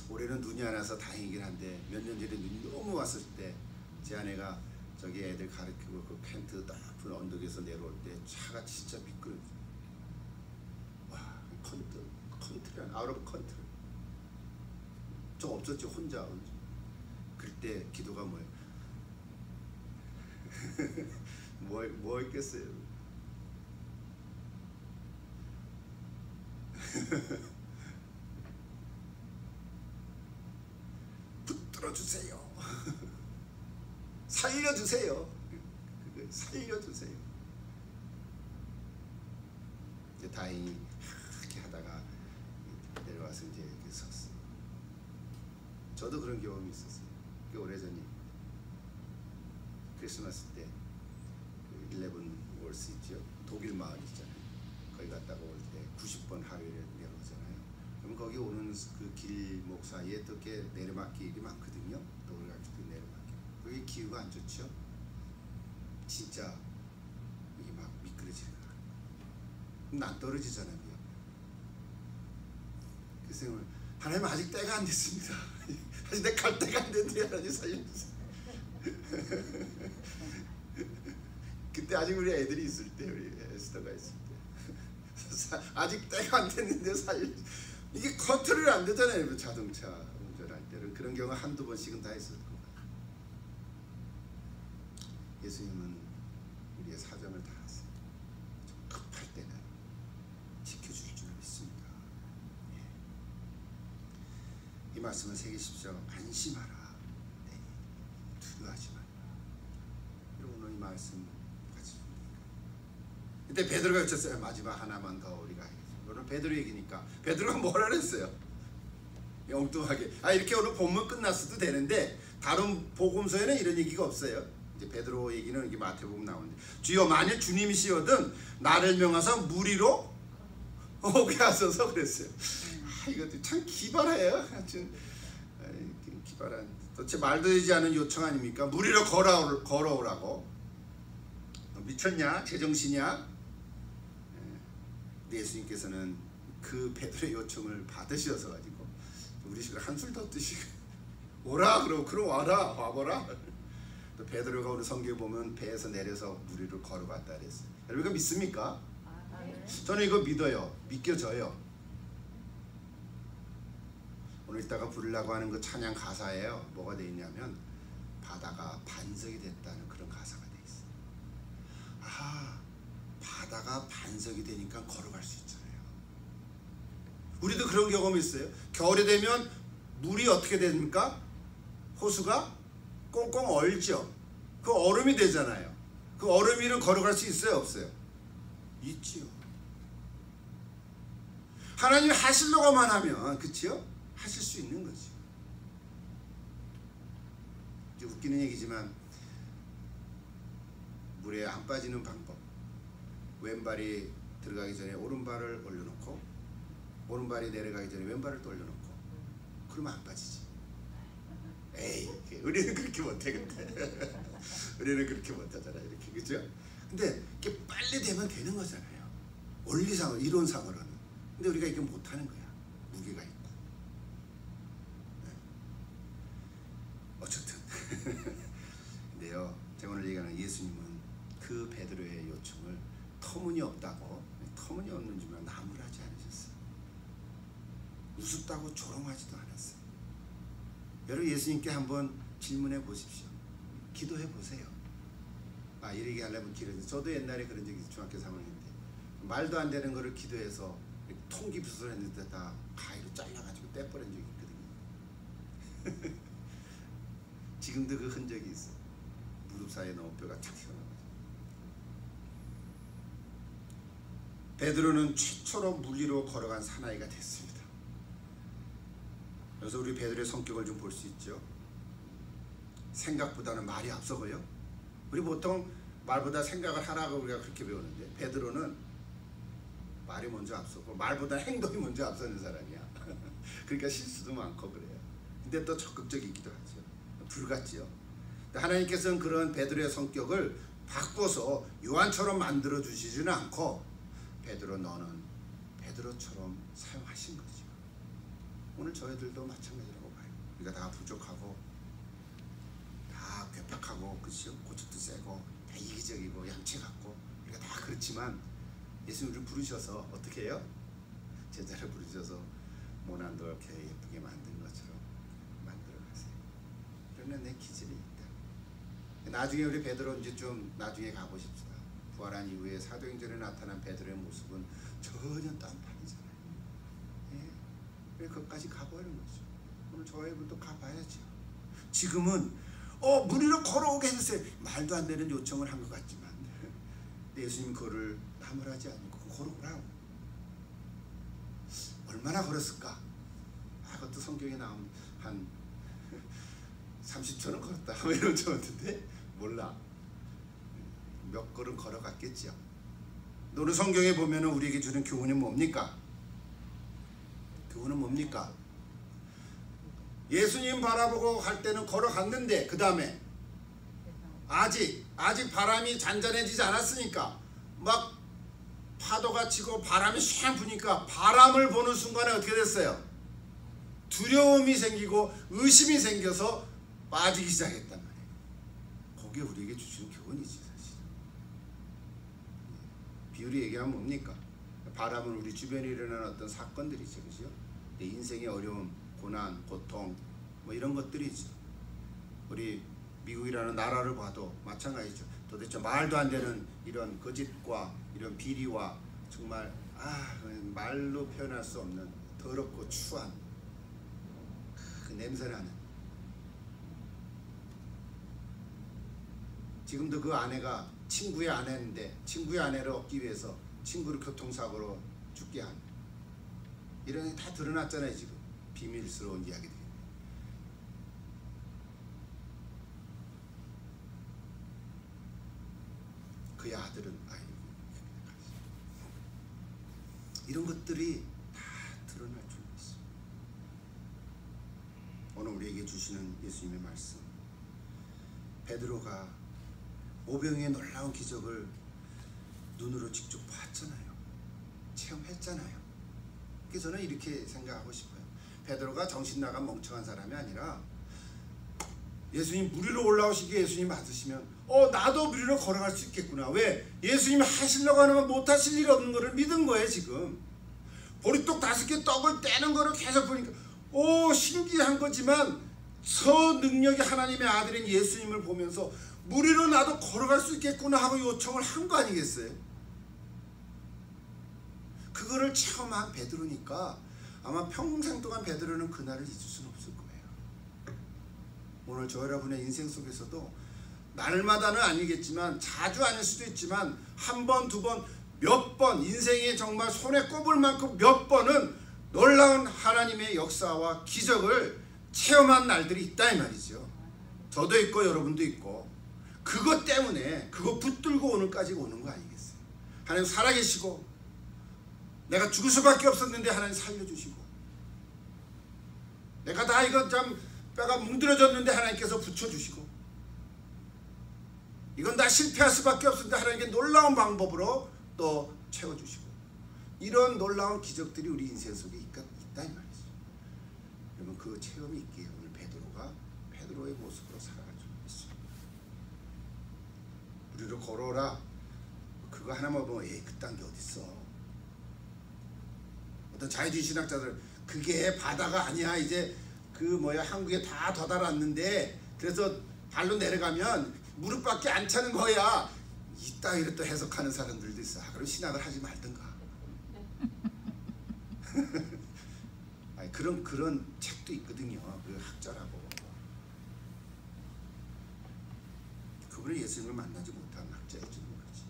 올해는 눈이 안 와서 다행이긴 한데, 몇 년 전에 눈이 너무 왔을 때, 제 아내가 저기 애들 가르치고 그 텐트 높은 언덕에서 내려올 때 차가 진짜 미끄러워. 와, 컨트리, 아웃 오브 컨트리. 저 없었죠, 혼자. 그때 기도가 뭐예요? 뭐 있겠어요? 붙들어주세요. 살려주세요. 살려주세요. 이제 다행히 이렇게 하다가 내려와서 이제 이렇게 섰어요. 저도 그런 경험이 있었어요. 꽤 오래전에 크리스마스 때 그 11월스 있죠. 독일 마을 있잖아요. 거기 갔다가 올 때 90번 하루에 내려오잖아요. 그럼 거기 오는 그 길목 사이에 또 꽤 내리막길이 많거든요. 또 우리가 그 내리막길. 거기 기후가 안 좋죠. 진짜 이게 막 미끄러지는 거야. 그럼 난 떨어지잖아요. 그래서 하나님 아직 때가 안 됐습니다. 아직 내 갈 때가 안 됐는데 하나님 살려주세요. 그때 아직 우리 애들이 있을 때, 우리 에스더가 있을 때 아직 때가 안 됐는데 살려주세요. 이게 컨트롤이 안 되잖아요. 자동차 운전할 때는. 그런 경우 한두 번씩은 다 있을 거예요. 예수님은 우리의 사정을 다 아세요. 급할 때는 지켜줄 줄 믿습니다. 이 말씀을 새기십시오. 안심하라. 네. 두려워하지 말라. 여러분, 오늘 이 말씀 같이 줍니까? 그때 베드로가 외쳤어요. 마지막 하나만 더 우리가 하겠습니다. 오늘 베드로 얘기니까 베드로가 뭐라 그랬어요? 엉뚱하게. 이렇게 오늘 본문 끝났어도 되는데 다른 복음서에는 이런 얘기가 없어요. 이제 베드로 얘기는 이게 마태복음 나오는데, 주여 만일 주님이시거든 나를 명하사 무리로 오게 하소서 그랬어요. 이것도 참 기발해요. 아주 기발한, 도대체 말도 되지 않은 요청 아닙니까? 무리로 걸어오라고. 미쳤냐? 제정신이야? 예수님께서는 그 베드로의 요청을 받으셔서 가지고 우리 식으로 한술 더 뜨시고 오라 그러고 그럼 와보라. 또 베드로가 오늘 성경에 보면 배에서 내려서 무리를 걸어갔다 그랬어요. 여러분 이거 믿습니까? 저는 이거 믿어요. 믿겨져요. 오늘 이따가 부르려고 하는 그 찬양 가사예요. 뭐가 돼 있냐면 바다가 반석이 됐다는 그런 가사가 돼 있어요. 아, 바다가 반석이 되니까 걸어갈 수 있잖아요. 우리도 그런 경험이 있어요. 겨울이 되면 물이 어떻게 됩니까? 호수가 꽁꽁 얼죠. 그 얼음이 되잖아요. 그 얼음 위를 걸어갈 수 있어요, 없어요? 있지요. 하나님이 하시려고만 하면, 그치요? 하실 수 있는 거죠. 이제 웃기는 얘기지만 물에 안 빠지는 방법. 왼발이 들어가기 전에 오른발을 올려놓고 오른발이 내려가기 전에 왼발을 또 올려놓고 그러면 안 빠지지. 에이, 우리는 그렇게 못해. 근데 우리는 그렇게 못하잖아요. 이렇게, 그죠? 근데 이게 빨리 되면 되는 거잖아요. 원리상으로, 이론상으로는. 근데 우리가 이게 못하는 거야. 무게가 있고. 네. 어쨌든 근데요, 제가 오늘 얘기하는 예수님은 그 베드로의 요청을 터무니없다고, 터무니없는 줄만 나무라지 않으셨어요. 우습다고 조롱하지도 않았어요. 여러분, 예수님께 한번 질문해 보십시오. 기도해 보세요. 아, 이 얘기 하려면 길어져. 저도 옛날에 그런 적이 있어요. 중학교 3학년 때 말도 안 되는 거를 기도해서 통기부술 했는데 다 가위로 잘라가지고 떼버린 적이 있거든요. 지금도 그 흔적이 있어. 무릎 사이에 너무 뼈가 탁 튀어나와요. 베드로는 최초로 물리로 걸어간 사나이가 됐습니다. 그래서 우리 베드로의 성격을 좀 볼 수 있죠. 생각보다는 말이 앞서 보여. 우리 보통 말보다 생각을 하라고 우리가 그렇게 배우는데 베드로는 말이 먼저 앞서고 말보다 행동이 먼저 앞서는 사람이야. 그러니까 실수도 많고 그래요. 근데 또 적극적이기도 하죠. 불같지요. 하나님께서는 그런 베드로의 성격을 바꿔서 요한처럼 만들어 주시지는 않고 베드로, 너는 베드로처럼 사용하신 거죠. 오늘 저희들도 마찬가지라고 봐요. 우리가 다 부족하고 다 괴팍하고, 그렇죠? 고집도 세고 다 이기적이고 양치 같고 우리가 다 그렇지만 예수님 우리를 부르셔서 어떻게 해요? 제자를 부르셔서 모난도 이렇게 예쁘게 만든 것처럼 만들어 가세요. 그러면 내 기질이 있다. 나중에 우리 베드로 이제 좀 나중에 가보십시다. 부활한 이후에 사도행전에 나타난 베드로의 모습은 전혀 딴판이잖아요. 예. 왜 거기까지 가버리는 거죠? 오늘 저희들도 가봐야죠. 지금은 무리로 걸어오게 해주세요. 말도 안 되는 요청을 한 것 같지만 예수님 그거를 나무라지 않고 걸어오라고. 얼마나 걸었을까? 그것도 성경에 나오면 한 30초는 걸었다 이런 적었는데 몰라. 몇 걸음 걸어갔겠죠. 오늘 성경에 보면 우리에게 주는 교훈이 뭡니까? 교훈은 뭡니까? 예수님 바라보고 갈 때는 걸어갔는데 그 다음에 아직 바람이 잔잔해지지 않았으니까 막 파도가 치고 바람이 쉥 부니까 바람을 보는 순간에 어떻게 됐어요? 두려움이 생기고 의심이 생겨서 빠지기 시작했단 말이에요. 그게 우리에게 주시는 교훈이지 사실. 비유리 얘기하면 뭡니까? 바람은 우리 주변에 일어나는 어떤 사건들이죠. 그죠? 내 인생의 어려움, 고난, 고통 뭐 이런 것들이죠. 우리 미국이라는 나라를 봐도 마찬가지죠. 도대체 말도 안 되는 이런 거짓과 이런 비리와 정말 말로 표현할 수 없는 더럽고 추한 그 냄새나는, 지금도 그 아내가 친구의 아내인데 친구의 아내를 얻기 위해서 친구를 교통사고로 죽게 한 이런 게 다 드러났잖아요. 지금 비밀스러운 이야기들이. 그의 아들은 이런 것들이 다 드러날 줄 있어요. 오늘 우리에게 주시는 예수님의 말씀, 베드로가 오병이의 놀라운 기적을 눈으로 직접 봤잖아요. 체험했잖아요. 그래서 저는 이렇게 생각하고 싶어요. 베드로가 정신 나간 멍청한 사람이 아니라 예수님 무리로 올라오시기에 예수님 받으시면 나도 무리로 걸어갈 수 있겠구나. 왜? 예수님이 하시려고 하면 못하실 일이 없는 거를 믿은 거예요. 지금 보리떡 5개 떡을 떼는 거를 계속 보니까 신기한 거지만 서능력의 하나님의 아들인 예수님을 보면서 무리로 나도 걸어갈 수 있겠구나 하고 요청을 한 거 아니겠어요? 그거를 체험한 베드로니까 아마 평생 동안 베드로는 그날을 잊을 수는 없을 거예요. 오늘 저 여러분의 인생 속에서도 날마다는 아니겠지만, 자주 아닐 수도 있지만, 한 번, 두 번, 몇 번, 인생에 정말 손에 꼽을 만큼 몇 번은 놀라운 하나님의 역사와 기적을 체험한 날들이 있다 이 말이죠. 저도 있고 여러분도 있고, 그것 때문에 그거 붙들고 오늘까지 오는 거 아니겠어요? 하나님 살아계시고 내가 죽을 수밖에 없었는데 하나님 살려주시고, 내가 다 이거 참 뼈가 뭉들어졌는데 하나님께서 붙여주시고, 이건 다 실패할 수밖에 없었는데 하나님께 놀라운 방법으로 또 채워주시고, 이런 놀라운 기적들이 우리 인생 속에 있다 이 말이죠. 여러분 그 체험이 있기에 오늘 베드로가 베드로의 모습으로 살아가지고 있습니다. 우리로 걸어라 그거 하나만 보면 그딴 게 어딨어. 어떤 자유주의 신학자들 그게 바다가 아니야, 이제 한국에 다 더달았는데 그래서 발로 내려가면 무릎밖에 안 차는 거야, 이따위로 또 해석하는 사람들도 있어. 그럼 신학을 하지 말든가. 아니, 그런 책도 있거든요. 그 학자라고. 그분은 예수님을 만나지 못한 학자에 주는 거지.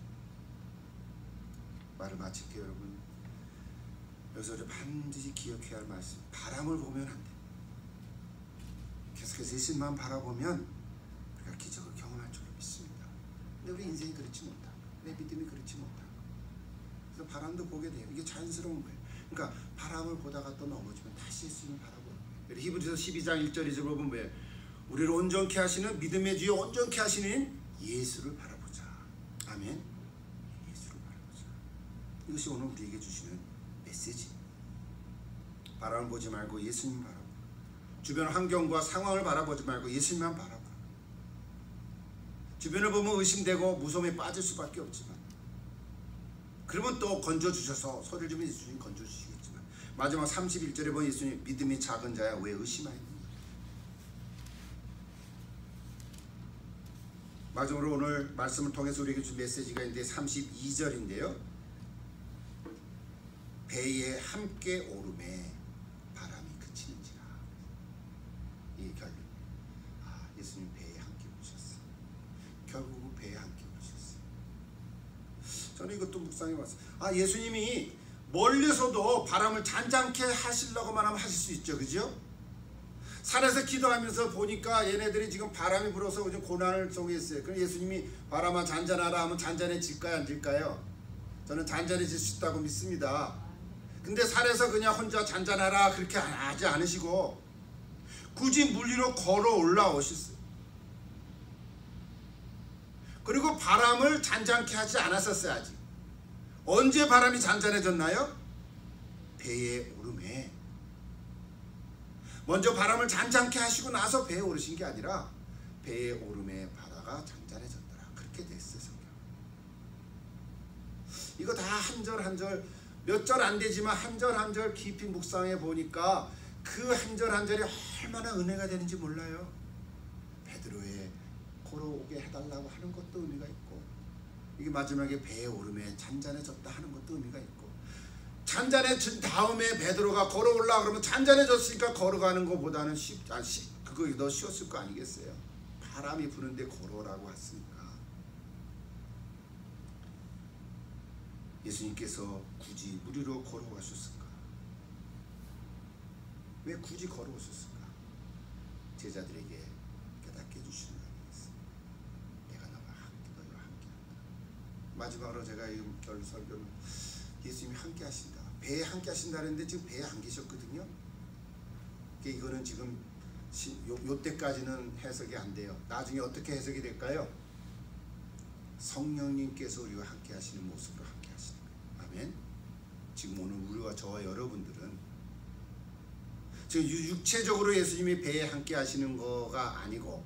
말을 마칠게요 여러분. 여기서 우리 반드시 기억해야 할 말씀, 바람을 보면 안 돼. 계속해서 예수님만 바라보면 우리가 기적을 경험할 줄로 믿습니다. 근데 우리 인생이 그렇지 못하고, 내 믿음이 그렇지 못하고, 그래서 바람도 보게 돼요. 이게 자연스러운 거예요. 그러니까 바람을 보다가 또 넘어지면 다시 예수님을 바라보는 거예요. 히브리서 12장 1절 2절 보면 뭐예요? 우리를 온전케 하시는, 믿음의 주여 온전케 하시는 예수를 바라보자. 아멘. 예수를 바라보자. 이것이 오늘 우리에게 주시는 메시지. 바람을 보지 말고 예수님 바라보고, 주변 환경과 상황을 바라보지 말고 예수님만 바라보고, 주변을 보면 의심되고 무서움에 빠질 수밖에 없지만, 그러면 또 건져주셔서 소리를 지르면 예수님 건져주시겠지만, 마지막 31절에 보면 예수님 믿음이 작은 자야 왜 의심하였느냐. 마지막으로 오늘 말씀을 통해서 우리에게 준 메시지가 있는데 32절인데요. 배에 함께 오름에 바람이 그치는지라. 이 결론. 예수님 배에 함께 오셨어요. 결국 배에 함께 오셨어요. 저는 이것도 묵상해봤어요. 예수님이 멀리서도 바람을 잔잔케 하시려고만 하면 하실 수 있죠, 그죠? 산에서 기도하면서 보니까 얘네들이 지금 바람이 불어서 요즘 고난을 속에 있어요. 그럼 예수님이 바람아 잔잔하라 하면 잔잔해질까요, 안 질까요? 저는 잔잔해질 수 있다고 믿습니다. 근데 산에서 그냥 혼자 잔잔하라 그렇게 하지 않으시고 굳이 물 위로 걸어 올라오셨어요. 그리고 바람을 잔잔케 하지 않았었어요. 아직. 언제 바람이 잔잔해졌나요? 배에 오름에. 먼저 바람을 잔잔케 하시고 나서 배에 오르신 게 아니라 배에 오름에 바다가 잔잔해졌더라. 그렇게 됐어요. 성경. 이거 다 한 절 한 절, 몇 절 안 되지만 한 절 한 절 깊이 묵상해 보니까 그 한 절 한 절이 얼마나 은혜가 되는지 몰라요. 베드로의 걸어오게 해달라고 하는 것도 의미가 있고, 이게 마지막에 배에 오름에 잔잔해졌다 하는 것도 의미가 있고, 잔잔해진 다음에 베드로가 걸어올라 그러면 잔잔해졌으니까 걸어가는 것보다는 그거 더 쉬웠을 거 아니겠어요? 바람이 부는데 걸어오라고 했으니까. 예수님께서 굳이 무리로 걸어가셨을까? 왜 굳이 걸어오셨을까? 제자들에게 깨닫게 해주시는 거 아니겠어요? 내가 너와 너희와 함께한다. 마지막으로 제가 이 결 설교는 예수님이 함께 하신다. 배에 함께 하신다는데 지금 배에 안 계셨거든요. 이거는 지금 요때까지는 해석이 안 돼요. 나중에 어떻게 해석이 될까요? 성령님께서 우리와 함께 하시는 모습으로 함께 하시는 거예요. 아멘. 지금 오늘 우리와 저와 여러분들은 지금 육체적으로 예수님이 배에 함께 하시는 거가 아니고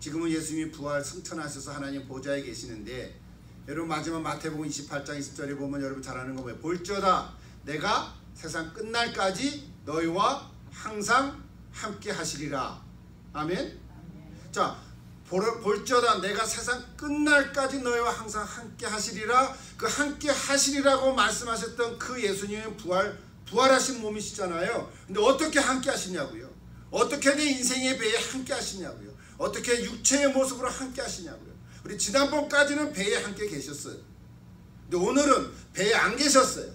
지금은 예수님이 부활 승천하셔서 하나님 보좌에 계시는데, 여러분 마지막 마태복음 28장 20절에 보면 여러분 잘 아는 거 뭐예요? 볼지어다 내가 세상 끝날까지 너희와 항상 함께 하시리라. 아멘. 자, 볼지어다 내가 세상 끝날까지 너희와 항상 함께 하시리라. 그 함께 하시리라고 말씀하셨던 그 예수님은 부활하신 몸이시잖아요. 근데 어떻게 함께 하시냐고요? 어떻게 내 인생의 배에 함께 하시냐고요? 어떻게 육체의 모습으로 함께 하시냐고요? 우리 지난번까지는 배에 함께 계셨어요. 근데 오늘은 배에 안 계셨어요.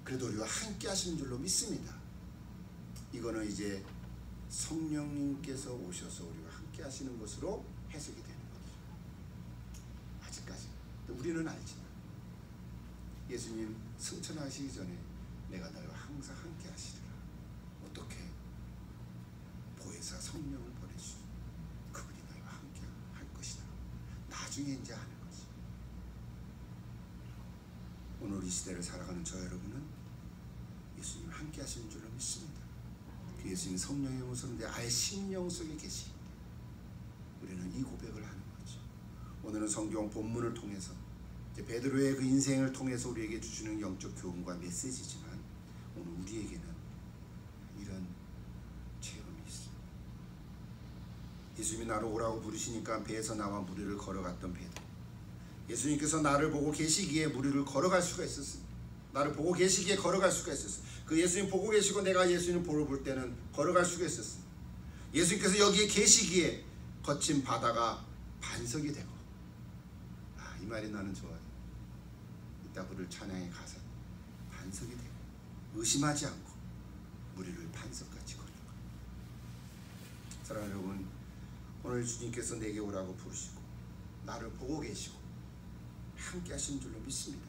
그래도 우리와 함께 하시는 줄로 믿습니다. 이거는 이제 성령님께서 오셔서 우리와 함께 하시는 것으로 해석이 되는 거죠. 아직까지. 우리는 알지만 예수님 승천하시기 전에 내가 너희와 항상 함께 하시리라. 어떻게? 보혜사 성령을 보내주시고 그분이 너희와 함께 할 것이다. 나중에 이제 하는 거지. 오늘 이 시대를 살아가는 저 여러분은 예수님 함께 하시는 줄로 믿습니다. 그 예수님 성령의 모습인데 아예 심령 속에 계시는데 우리는 이 고백을 하는 거죠. 오늘은 성경 본문을 통해서 베드로의 그 인생을 통해서 우리에게 주시는 영적 교훈과 메시지지만 오늘 우리에게는 이런 체험이 있습니다. 예수님이 나를 오라고 부르시니까 배에서 나와 무리를 걸어갔던 베드로. 예수님께서 나를 보고 계시기에 무리를 걸어갈 수가 있었습니다. 나를 보고 계시기에 걸어갈 수가 있었어요. 그 예수님 보고 계시고 내가 예수님 볼 때는 걸어갈 수가 있었어요. 예수님께서 여기에 계시기에 거친 바다가 반석이 되고, 이 말이 나는 좋아요. 이따 부를 찬양의 가사. 반석이 되고 의심하지 않고 무리를 반석같이 걸는 거예요. 사랑하는 여러분, 오늘 주님께서 내게 오라고 부르시고 나를 보고 계시고 함께 하시는 줄로 믿습니다.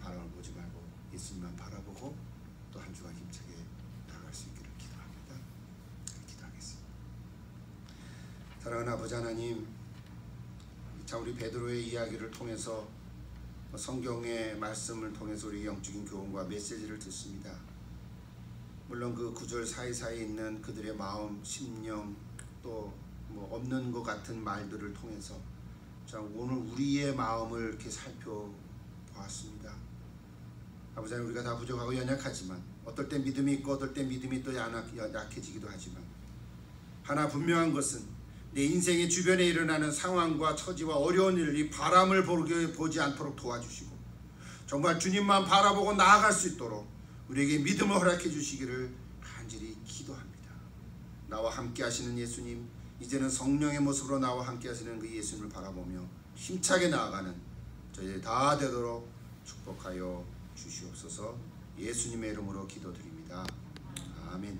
바람을 보지 말고 예수님만 바라보고 또 한 주간 힘차게 나아갈 수 있기를 기도합니다. 기도하겠습니다. 사랑하는 아버지 하나님, 자, 우리 베드로의 이야기를 통해서 성경의 말씀을 통해서 우리 영적인 교훈과 메시지를 듣습니다. 물론 그 구절 사이사이에 있는 그들의 마음, 심령, 또 뭐 없는 것 같은 말들을 통해서 자, 오늘 우리의 마음을 이렇게 살펴보았습니다. 아버지 하나님, 우리가 다 부족하고 연약하지만 어떨 땐 믿음이 있고 어떨 땐 믿음이 또 약해지기도 하지만 하나 분명한 것은 내 인생의 주변에 일어나는 상황과 처지와 어려운 일, 이 바람을 보지 않도록 도와주시고 정말 주님만 바라보고 나아갈 수 있도록 우리에게 믿음을 허락해 주시기를 간절히 기도합니다. 나와 함께 하시는 예수님, 이제는 성령의 모습으로 나와 함께 하시는 그 예수님을 바라보며 힘차게 나아가는 저희들 다 되도록 축복하여 주시옵소서. 예수님의 이름으로 기도드립니다. 아멘.